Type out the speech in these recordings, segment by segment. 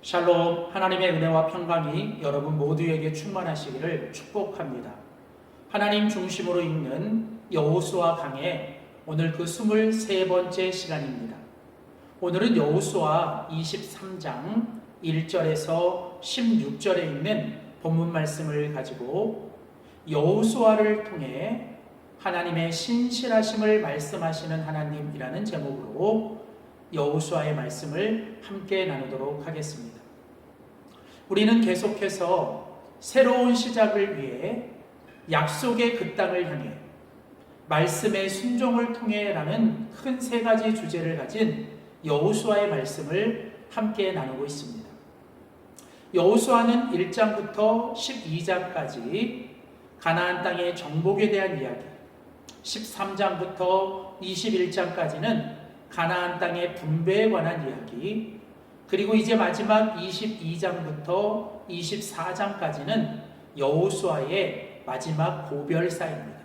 샬롬, 하나님의 은혜와 평강이 여러분 모두에게 충만하시기를 축복합니다. 하나님 중심으로 읽는 여호수아 강의 오늘 그 23번째 시간입니다. 오늘은 여호수아 23장 1절에서 16절에 있는 본문 말씀을 가지고 여호수아를 통해 하나님의 신실하심을 말씀하시는 하나님이라는 제목으로 여호수아의 말씀을 함께 나누도록 하겠습니다. 우리는 계속해서 새로운 시작을 위해 약속의 그 땅을 향해 말씀의 순종을 통해라는 큰 세 가지 주제를 가진 여호수아의 말씀을 함께 나누고 있습니다. 여호수아는 1장부터 12장까지 가나안 땅의 정복에 대한 이야기, 13장부터 21장까지는 가나안 땅의 분배에 관한 이야기, 그리고 이제 마지막 22장부터 24장까지는 여호수아의 마지막 고별사입니다.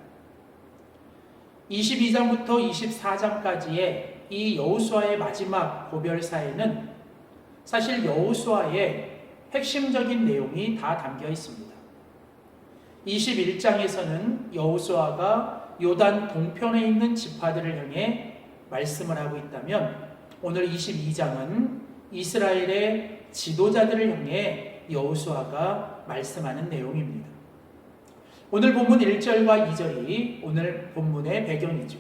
22장부터 24장까지의 이 여호수아의 마지막 고별사에는 사실 여호수아의 핵심적인 내용이 다 담겨 있습니다. 21장에서는 여호수아가 요단 동편에 있는 지파들을 향해 말씀을 하고 있다면 오늘 22장은 이스라엘의 지도자들을 향해 여호수아가 말씀하는 내용입니다. 오늘 본문 1절과 2절이 오늘 본문의 배경이죠.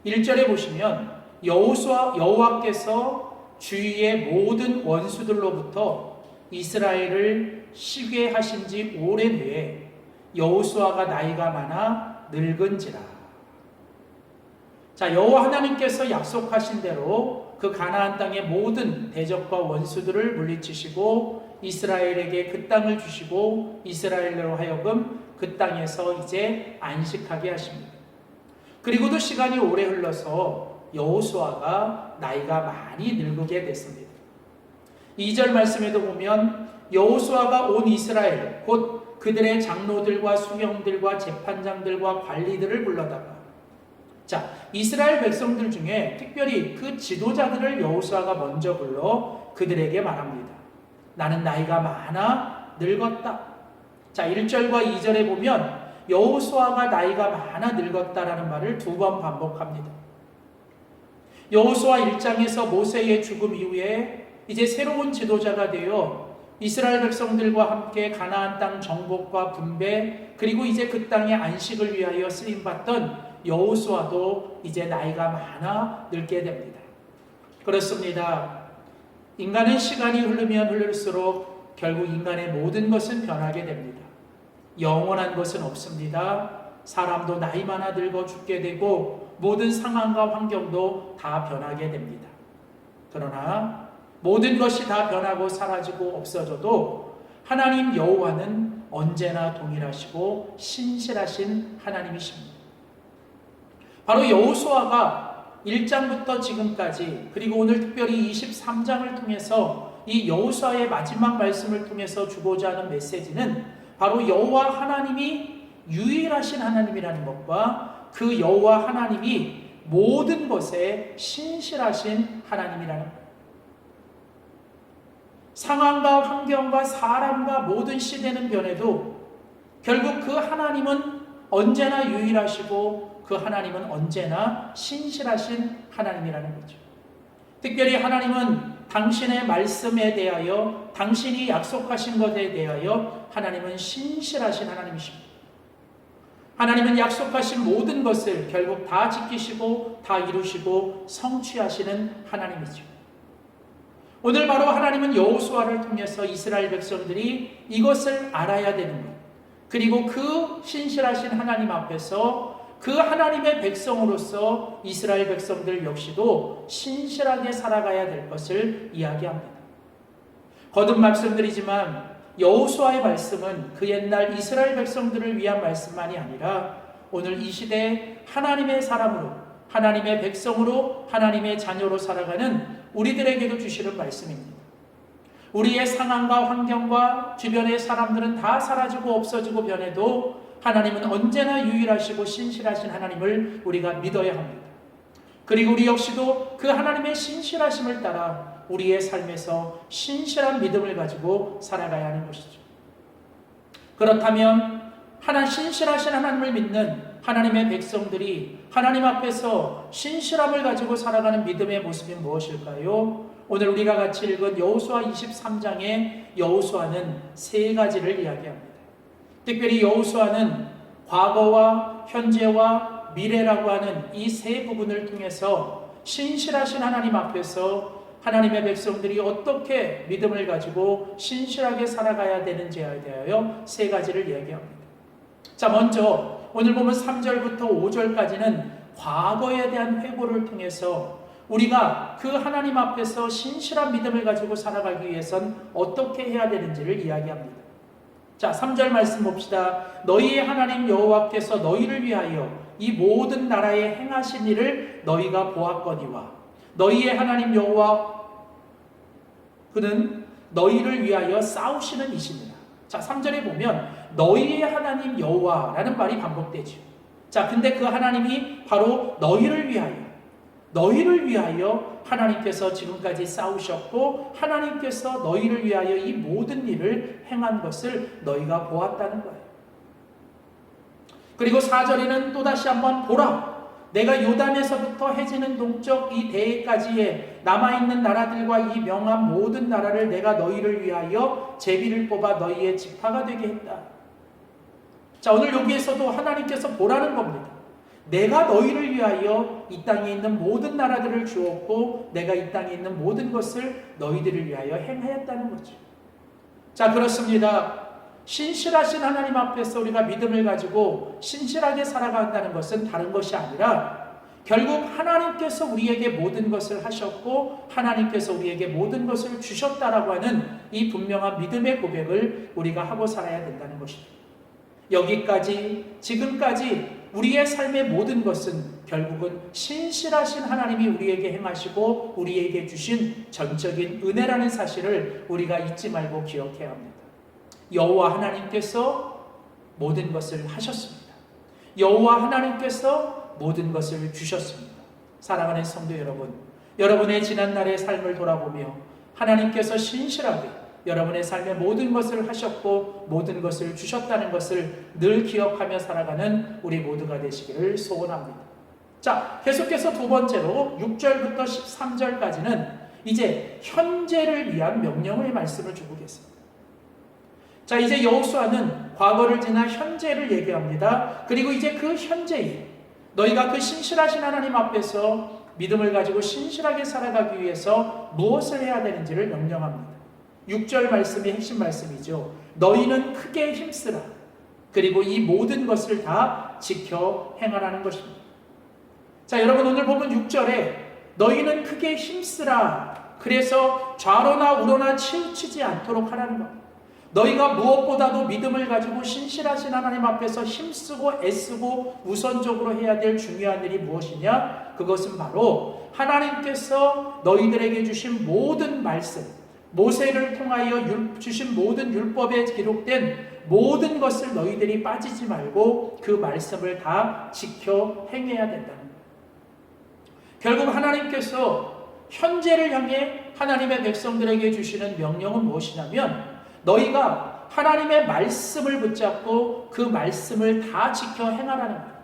1절에 보시면 여호와께서 주위의 모든 원수들로부터 이스라엘을 쉬게 하신 지 오랜 후에 여호수아가 나이가 많아 늙은지라. 자, 여호와 하나님께서 약속하신 대로 그 가나안 땅의 모든 대적과 원수들을 물리치시고 이스라엘에게 그 땅을 주시고 이스라엘로 하여금 그 땅에서 이제 안식하게 하십니다. 그리고도 시간이 오래 흘러서 여호수아가 나이가 많이 늙게 됐습니다. 2절 말씀에도 보면 여호수아가 온 이스라엘 곧 그들의 장로들과 수령들과 재판장들과 관리들을 불러다가, 자, 이스라엘 백성들 중에 특별히 그 지도자들을 여호수아가 먼저 불러 그들에게 말합니다. 나는 나이가 많아 늙었다. 자, 1절과 2절에 보면 여호수아가 나이가 많아 늙었다라는 말을 2번 반복합니다. 여호수아 1장에서 모세의 죽음 이후에 이제 새로운 지도자가 되어 이스라엘 백성들과 함께 가나안 땅 정복과 분배, 그리고 이제 그 땅의 안식을 위하여 쓰임받던 여호수아도 이제 나이가 많아 늙게 됩니다. 그렇습니다. 인간은 시간이 흐르면 흐를수록 결국 인간의 모든 것은 변하게 됩니다. 영원한 것은 없습니다. 사람도 나이 많아 늙어 죽게 되고 모든 상황과 환경도 다 변하게 됩니다. 그러나 모든 것이 다 변하고 사라지고 없어져도 하나님 여호와는 언제나 동일하시고 신실하신 하나님이십니다. 바로 여호수아가 1장부터 지금까지, 그리고 오늘 특별히 23장을 통해서 이 여호수아의 마지막 말씀을 통해서 주고자 하는 메시지는 바로 여호와 하나님이 유일하신 하나님이라는 것과 그 여호와 하나님이 모든 것에 신실하신 하나님이라는 것. 상황과 환경과 사람과 모든 시대는 변해도 결국 그 하나님은 언제나 유일하시고 그 하나님은 언제나 신실하신 하나님이라는 거죠. 특별히 하나님은 당신의 말씀에 대하여, 당신이 약속하신 것에 대하여 하나님은 신실하신 하나님이십니다. 하나님은 약속하신 모든 것을 결국 다 지키시고 다 이루시고 성취하시는 하나님이죠. 오늘 바로 하나님은 여호수아를 통해서 이스라엘 백성들이 이것을 알아야 되는 것, 그리고 그 신실하신 하나님 앞에서 그 하나님의 백성으로서 이스라엘 백성들 역시도 신실하게 살아가야 될 것을 이야기합니다. 거듭 말씀드리지만 여호수아의 말씀은 그 옛날 이스라엘 백성들을 위한 말씀만이 아니라 오늘 이 시대 하나님의 사람으로, 하나님의 백성으로, 하나님의 자녀로 살아가는 우리들에게도 주시는 말씀입니다. 우리의 상황과 환경과 주변의 사람들은 다 사라지고 없어지고 변해도 하나님은 언제나 유일하시고 신실하신 하나님을 우리가 믿어야 합니다. 그리고 우리 역시도 그 하나님의 신실하심을 따라 우리의 삶에서 신실한 믿음을 가지고 살아가야 하는 것이죠. 그렇다면 신실하신 하나님을 믿는 하나님의 백성들이 하나님 앞에서 신실함을 가지고 살아가는 믿음의 모습이 무엇일까요? 오늘 우리가 같이 읽은 여호수아 23장의 여호수아는 세 가지를 이야기합니다. 특별히 여호수아는 과거와 현재와 미래라고 하는 이 세 부분을 통해서 신실하신 하나님 앞에서 하나님의 백성들이 어떻게 믿음을 가지고 신실하게 살아가야 되는지에 대하여 세 가지를 이야기합니다. 자, 먼저 오늘 보면 3절부터 5절까지는 과거에 대한 회고를 통해서 우리가 그 하나님 앞에서 신실한 믿음을 가지고 살아가기 위해선 어떻게 해야 되는지를 이야기합니다. 자, 3절 말씀 봅시다. 너희의 하나님 여호와께서 너희를 위하여 이 모든 나라에 행하신 일을 너희가 보았거니와 너희의 하나님 여호와 그는 너희를 위하여 싸우시는 이시니라. 자, 3절에 보면 너희의 하나님 여호와라는 말이 반복되죠. 자, 근데 그 하나님이 바로 너희를 위하여 하나님께서 지금까지 싸우셨고 하나님께서 너희를 위하여 이 모든 일을 행한 것을 너희가 보았다는 거예요. 그리고 4절에는 또다시 한번 보라. 내가 요단에서부터 해지는 동쪽 이 대해까지의 남아있는 나라들과 이 명한 모든 나라를 내가 너희를 위하여 제비를 뽑아 너희의 지파가 되게 했다. 자, 오늘 여기에서도 하나님께서 보라는 겁니다. 내가 너희를 위하여 이 땅에 있는 모든 나라들을 주었고 내가 이 땅에 있는 모든 것을 너희들을 위하여 행하였다는 거죠. 자, 그렇습니다. 신실하신 하나님 앞에서 우리가 믿음을 가지고 신실하게 살아간다는 것은 다른 것이 아니라 결국 하나님께서 우리에게 모든 것을 하셨고 하나님께서 우리에게 모든 것을 주셨다라고 하는 이 분명한 믿음의 고백을 우리가 하고 살아야 된다는 것입니다. 여기까지 지금까지 우리의 삶의 모든 것은 결국은 신실하신 하나님이 우리에게 행하시고 우리에게 주신 전적인 은혜라는 사실을 우리가 잊지 말고 기억해야 합니다. 여호와 하나님께서 모든 것을 하셨습니다. 여호와 하나님께서 모든 것을 주셨습니다. 사랑하는 성도 여러분, 여러분의 지난날의 삶을 돌아보며 하나님께서 신실하게 여러분의 삶의 모든 것을 하셨고 모든 것을 주셨다는 것을 늘 기억하며 살아가는 우리 모두가 되시기를 소원합니다. 자, 계속해서 두 번째로 6절부터 13절까지는 이제 현재를 위한 명령의 말씀을 주고 계십니다. 자, 이제 여호수아는 과거를 지나 현재를 얘기합니다. 그리고 이제 그 현재에 너희가 그 신실하신 하나님 앞에서 믿음을 가지고 신실하게 살아가기 위해서 무엇을 해야 되는지를 명령합니다. 6절 말씀이 핵심 말씀이죠. 너희는 크게 힘쓰라. 그리고 이 모든 것을 다 지켜 행하라는 것입니다. 자, 여러분 오늘 보면 6절에 너희는 크게 힘쓰라. 그래서 좌로나 우로나 치우치지 않도록 하라는 겁니다. 너희가 무엇보다도 믿음을 가지고 신실하신 하나님 앞에서 힘쓰고 애쓰고 우선적으로 해야 될 중요한 일이 무엇이냐? 그것은 바로 하나님께서 너희들에게 주신 모든 말씀, 모세를 통하여 주신 모든 율법에 기록된 모든 것을 너희들이 빠지지 말고 그 말씀을 다 지켜 행해야 된다는 거예요. 결국 하나님께서 현재를 향해 하나님의 백성들에게 주시는 명령은 무엇이냐면 너희가 하나님의 말씀을 붙잡고 그 말씀을 다 지켜 행하라는 거예요.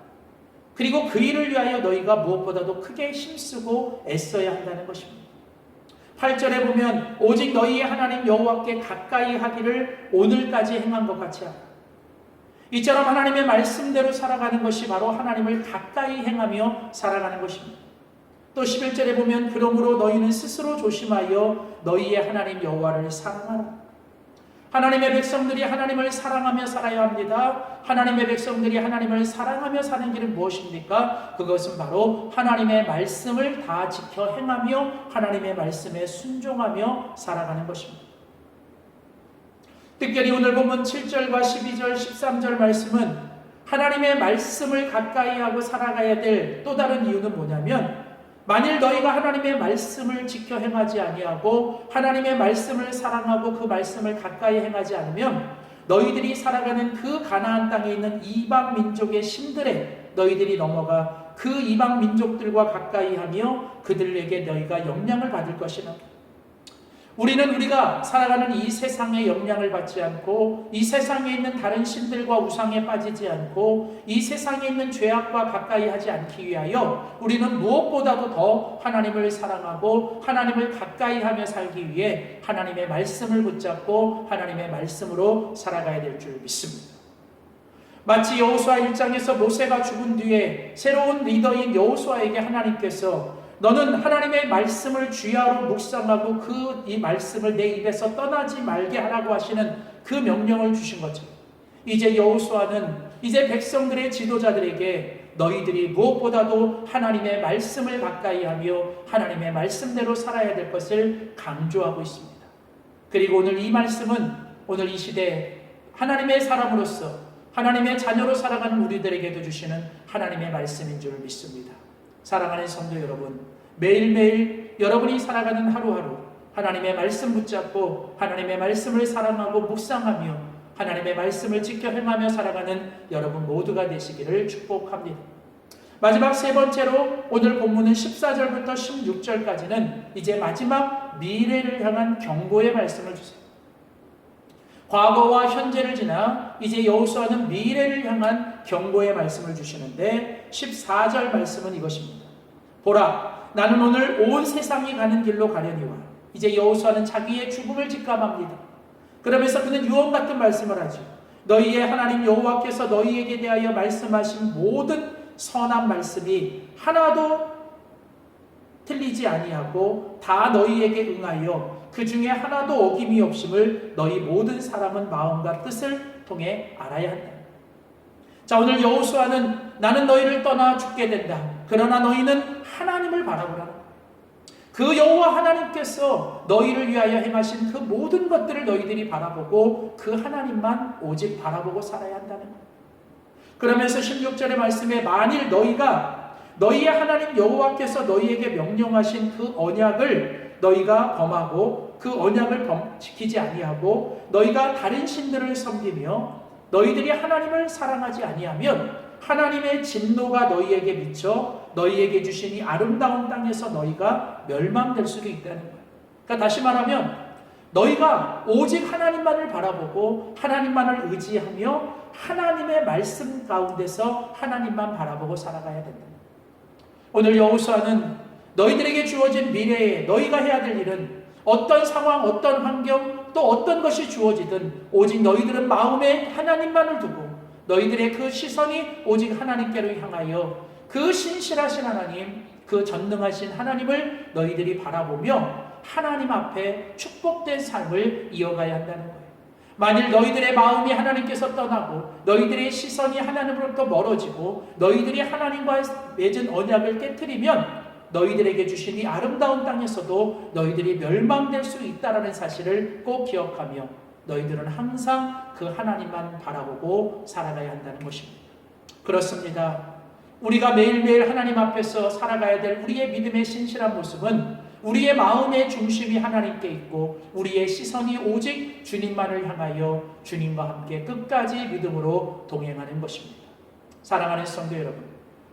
그리고 그 일을 위하여 너희가 무엇보다도 크게 힘쓰고 애써야 한다는 것입니다. 8절에 보면 오직 너희의 하나님 여호와께 가까이 하기를 오늘까지 행한 것 같이 하라. 이처럼 하나님의 말씀대로 살아가는 것이 바로 하나님을 가까이 행하며 살아가는 것입니다. 또 11절에 보면 그러므로 너희는 스스로 조심하여 너희의 하나님 여호와를 사랑하라. 하나님의 백성들이 하나님을 사랑하며 살아야 합니다. 하나님의 백성들이 하나님을 사랑하며 사는 길은 무엇입니까? 그것은 바로 하나님의 말씀을 다 지켜 행하며 하나님의 말씀에 순종하며 살아가는 것입니다. 특별히 오늘 보면 7절과 12절, 13절 말씀은 하나님의 말씀을 가까이 하고 살아가야 될 또 다른 이유는 뭐냐면 만일 너희가 하나님의 말씀을 지켜 행하지 아니하고 하나님의 말씀을 사랑하고 그 말씀을 가까이 행하지 않으면 너희들이 살아가는 그 가나안 땅에 있는 이방 민족의 신들에 너희들이 넘어가 그 이방 민족들과 가까이 하며 그들에게 너희가 영향을 받을 것이라. 우리는 우리가 살아가는 이 세상의 영향을 받지 않고 이 세상에 있는 다른 신들과 우상에 빠지지 않고 이 세상에 있는 죄악과 가까이 하지 않기 위하여 우리는 무엇보다도 더 하나님을 사랑하고 하나님을 가까이 하며 살기 위해 하나님의 말씀을 붙잡고 하나님의 말씀으로 살아가야 될 줄 믿습니다. 마치 여호수아 1장에서 모세가 죽은 뒤에 새로운 리더인 여호수아에게 하나님께서 너는 하나님의 말씀을 주야로 묵상하고 그 이 말씀을 내 입에서 떠나지 말게 하라고 하시는 그 명령을 주신 것처럼 이제 여호수아는 이제 백성들의 지도자들에게 너희들이 무엇보다도 하나님의 말씀을 가까이 하며 하나님의 말씀대로 살아야 될 것을 강조하고 있습니다. 그리고 오늘 이 말씀은 오늘 이 시대에 하나님의 사람으로서 하나님의 자녀로 살아가는 우리들에게도 주시는 하나님의 말씀인 줄 믿습니다. 사랑하는 성도 여러분, 매일매일 여러분이 살아가는 하루하루 하나님의 말씀 붙잡고 하나님의 말씀을 사랑하고 묵상하며 하나님의 말씀을 지켜 행하며 살아가는 여러분 모두가 되시기를 축복합니다. 마지막 세 번째로 오늘 본문은 14절부터 16절까지는 이제 마지막 미래를 향한 경고의 말씀을 주세요. 과거와 현재를 지나 이제 여호수아는 미래를 향한 경고의 말씀을 주시는데 14절 말씀은 이것입니다. 보라, 나는 오늘 온 세상이 가는 길로 가려니와. 이제 여호수아는 자기의 죽음을 직감합니다. 그러면서 그는 유언 같은 말씀을 하죠. 너희의 하나님 여호와께서 너희에게 대하여 말씀하신 모든 선한 말씀이 하나도 틀리지 아니하고 다 너희에게 응하여 그 중에 하나도 어김이 없음을 너희 모든 사람은 마음과 뜻을 통해 알아야 한다. 자, 오늘 여호수아는 나는 너희를 떠나 죽게 된다. 그러나 너희는 하나님을 바라보라. 그 여호와 하나님께서 너희를 위하여 행하신 그 모든 것들을 너희들이 바라보고 그 하나님만 오직 바라보고 살아야 한다는 거예요. 그러면서 16절의 말씀에 만일 너희가 너희의 하나님 여호와께서 너희에게 명령하신 그 언약을 너희가 범하고 그 언약을 지키지 아니하고 너희가 다른 신들을 섬기며 너희들이 하나님을 사랑하지 아니하면 하나님의 진노가 너희에게 미쳐 너희에게 주신 이 아름다운 땅에서 너희가 멸망될 수도 있다는 거예요. 그러니까 다시 말하면 너희가 오직 하나님만을 바라보고 하나님만을 의지하며 하나님의 말씀 가운데서 하나님만 바라보고 살아가야 된다. 오늘 여호수아는 너희들에게 주어진 미래에 너희가 해야 될 일은 어떤 상황, 어떤 환경, 또 어떤 것이 주어지든 오직 너희들은 마음에 하나님만을 두고 너희들의 그 시선이 오직 하나님께로 향하여 그 신실하신 하나님, 그 전능하신 하나님을 너희들이 바라보며 하나님 앞에 축복된 삶을 이어가야 한다는 거예요. 만일 너희들의 마음이 하나님께서 떠나고 너희들의 시선이 하나님으로부터 멀어지고 너희들이 하나님과 맺은 언약을 깨트리면 너희들에게 주신 이 아름다운 땅에서도 너희들이 멸망될 수 있다는 사실을 꼭 기억하며 너희들은 항상 그 하나님만 바라보고 살아가야 한다는 것입니다. 그렇습니다. 우리가 매일매일 하나님 앞에서 살아가야 될 우리의 믿음의 신실한 모습은 우리의 마음의 중심이 하나님께 있고 우리의 시선이 오직 주님만을 향하여 주님과 함께 끝까지 믿음으로 동행하는 것입니다. 사랑하는 성도 여러분,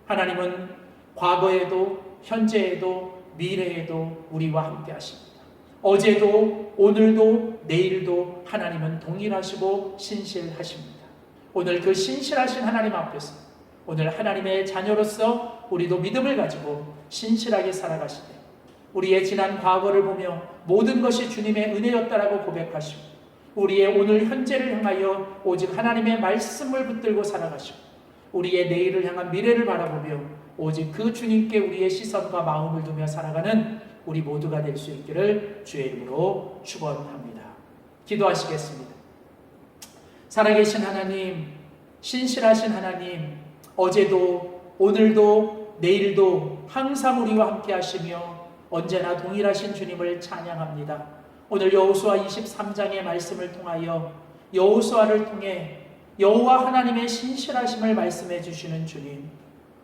하나님은 과거에도 현재에도 미래에도 우리와 함께 하십니다. 어제도 오늘도 내일도 하나님은 동일하시고 신실하십니다. 오늘 그 신실하신 하나님 앞에서 오늘 하나님의 자녀로서 우리도 믿음을 가지고 신실하게 살아가시되 우리의 지난 과거를 보며 모든 것이 주님의 은혜였다라고 고백하시고 우리의 오늘 현재를 향하여 오직 하나님의 말씀을 붙들고 살아가시고 우리의 내일을 향한 미래를 바라보며 오직 그 주님께 우리의 시선과 마음을 두며 살아가는 우리 모두가 될 수 있기를 주의 이름으로 축원합니다. 기도하시겠습니다. 살아계신 하나님, 신실하신 하나님, 어제도 오늘도 내일도 항상 우리와 함께 하시며 언제나 동일하신 주님을 찬양합니다. 오늘 여호수아 23장의 말씀을 통하여 여호수아를 통해 여호와 하나님의 신실하심을 말씀해 주시는 주님,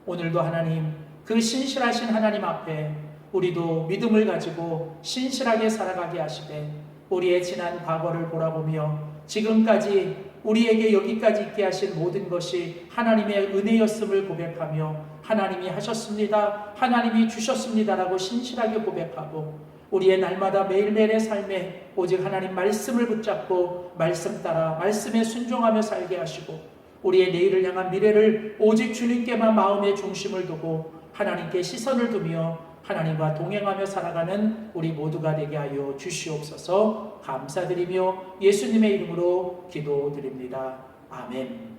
오늘도 하나님 그 신실하신 하나님 앞에 우리도 믿음을 가지고 신실하게 살아가게 하시되 우리의 지난 과거를 돌아보며 지금까지 우리에게 여기까지 있게 하신 모든 것이 하나님의 은혜였음을 고백하며 하나님이 하셨습니다, 하나님이 주셨습니다라고 신실하게 고백하고 우리의 날마다 매일매일의 삶에 오직 하나님 말씀을 붙잡고 말씀 따라 말씀에 순종하며 살게 하시고 우리의 내일을 향한 미래를 오직 주님께만 마음의 중심을 두고 하나님께 시선을 두며 하나님과 동행하며 살아가는 우리 모두가 되게 하여 주시옵소서. 감사드리며 예수님의 이름으로 기도드립니다. 아멘.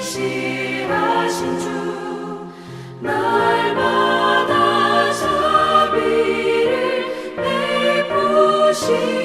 신실하신 주 날마다 자비를 베푸시